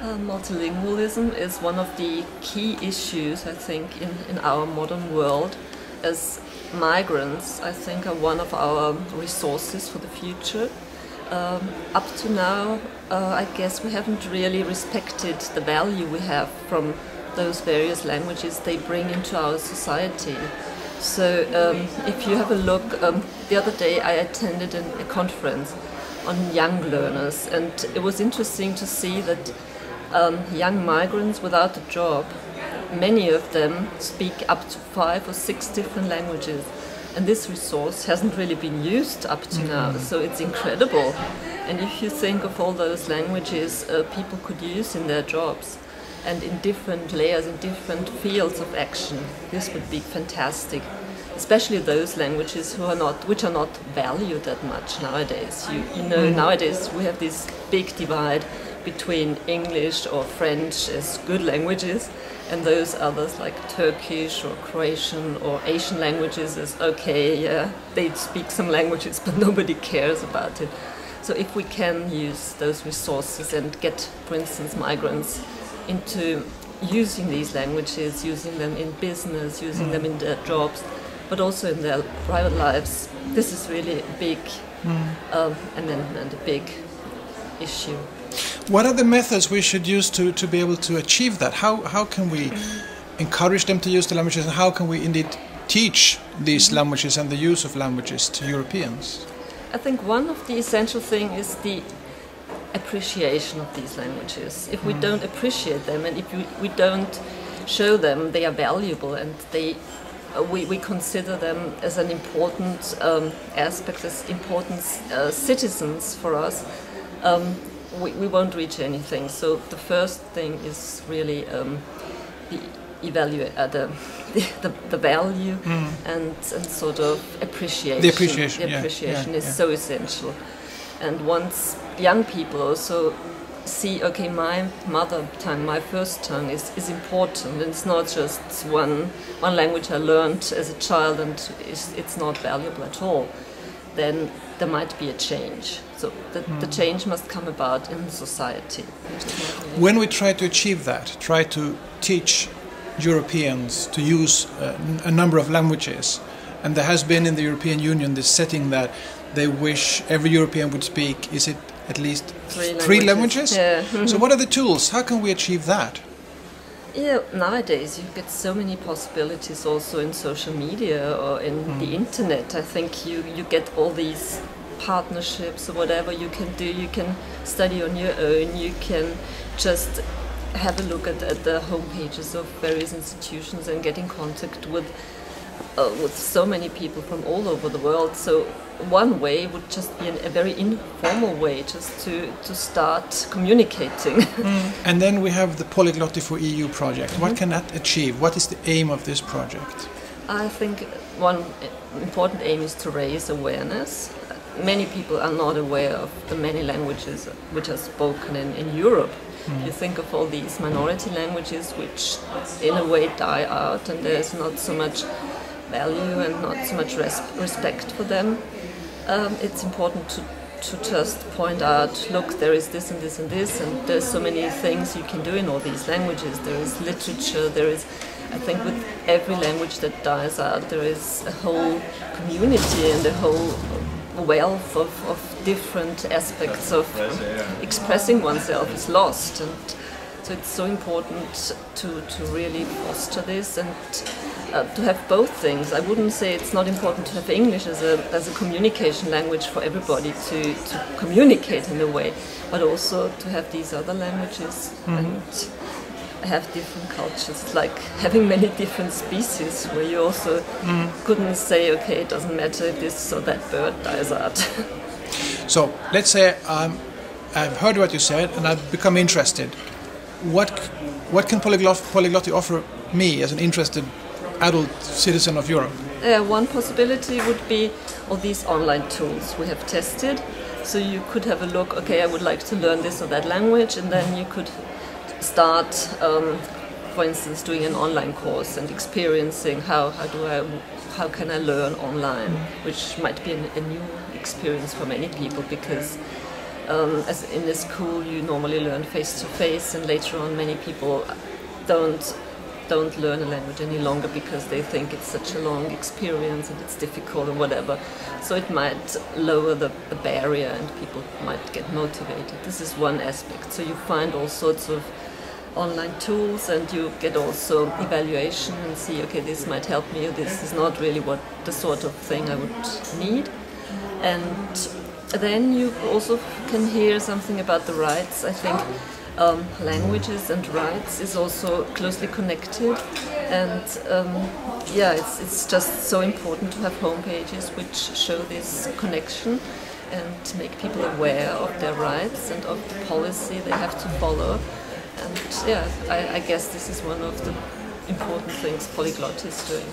Multilingualism is one of the key issues, I think, in our modern world. As migrants, I think, are one of our resources for the future. Up to now, I guess we haven't really respected the value we have from those various languages they bring into our society. So if you have a look, the other day I attended a conference on young learners, and it was interesting to see that young migrants without a job, many of them speak up to 5 or 6 different languages. And this resource hasn't really been used up to now, so it's incredible. And if you think of all those languages people could use in their jobs and in different layers, in different fields of action, this would be fantastic. Especially those languages which are not valued that much nowadays. You know, nowadays we have this big divide between English or French as good languages and those others like Turkish or Croatian or Asian languages as okay, yeah, they speak some languages but nobody cares about it. So if we can use those resources and get, for instance, migrants into using these languages, using them in business, using them in their jobs, but also in their private lives, this is really a big amendment, a big issue. What are the methods we should use to be able to achieve that? How can we encourage them to use the languages, and how can we indeed teach these languages and the use of languages to Europeans? I think one of the essential things is the appreciation of these languages. If we don't appreciate them and if we don't show them they are valuable and we consider them as an important aspect, as important citizens for us, we won't reach anything. So the first thing is really the value and sort of appreciation. The appreciation, the appreciation is yeah. so essential. And once young people also see, okay, my mother tongue, my first tongue is important, and it's not just one language I learned as a child and it's not valuable at all, then there might be a change. So the change must come about in society. When we try to achieve that, try to teach Europeans to use a number of languages, and there has been in the European Union this setting that they wish every European would speak, is it at least three languages? Yeah. So what are the tools? How can we achieve that? Yeah, nowadays you get so many possibilities also in social media or in the internet. I think you get all these partnerships or whatever you can do. You can study on your own, you can just have a look at the homepages of various institutions and get in contact with so many people from all over the world. So one way would just be a very informal way just to start communicating. And then we have the Poliglotti4.eu project. What can that achieve? What is the aim of this project? I think one important aim is to raise awareness. Many people are not aware of the many languages which are spoken in Europe. You think of all these minority languages which in a way die out, and there's not so much value and not so much respect for them. It's important to just point out, look, there is this and this and this, and there's so many things you can do in all these languages. There is literature, there is, I think with every language that dies out, there is a whole community and a whole wealth of different aspects of expressing oneself is lost. And so it's so important to really foster this and to have both things. I wouldn't say it's not important to have English as a communication language for everybody to communicate in a way, but also to have these other languages and have different cultures, like having many different species where you also couldn't say, okay, it doesn't matter if this or that bird dies out. So let's say I've heard what you said and I've become interested. What can Polyglotti offer me as an interested adult citizen of Europe? One possibility would be all these online tools we have tested. So you could have a look, okay, I would like to learn this or that language, and then you could start, for instance, doing an online course and experiencing how can I learn online, which might be a new experience for many people, because As in the school, you normally learn face to face, and later on, many people don't learn a language any longer because they think it's such a long experience and it's difficult and whatever. So it might lower the barrier and people might get motivated. This is one aspect. So you find all sorts of online tools and you get also evaluation and see, okay, this might help me, or this is not really what the sort of thing I would need. And then you also can hear something about the rights. I think languages and rights is also closely connected, and it's just so important to have homepages which show this connection and make people aware of their rights and of the policy they have to follow. And I guess this is one of the important things Polyglot is doing.